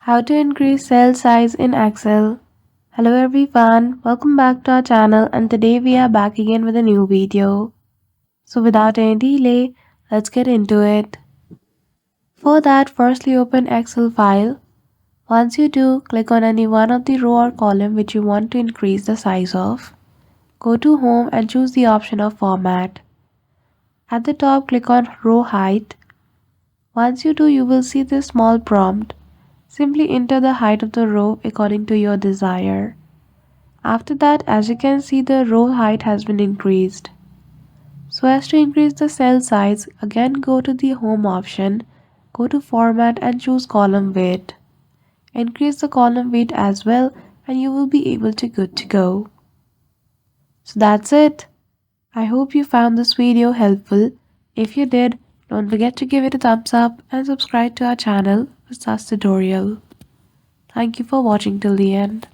How to increase cell size in Excel. Hello everyone, welcome back to our channel and today we are back again with a new video. So without any delay, let's get into it. For that, firstly open Excel file. Once you do, click on any one of the row or column which you want to increase the size of. Go to Home and choose the option of Format. At the top, click on Row Height. Once you do, you will see this small prompt. Simply enter the height of the row according to your desire. After that, as you can see, the row height has been increased. So as to increase the cell size, again go to the Home option, go to Format and choose Column Weight. Increase the column weight as well and you will be able to good to go. So that's it. I hope you found this video helpful. If you did, don't forget to give it a thumbs up and subscribe to our channel for such tutorial. Thank you for watching till the end.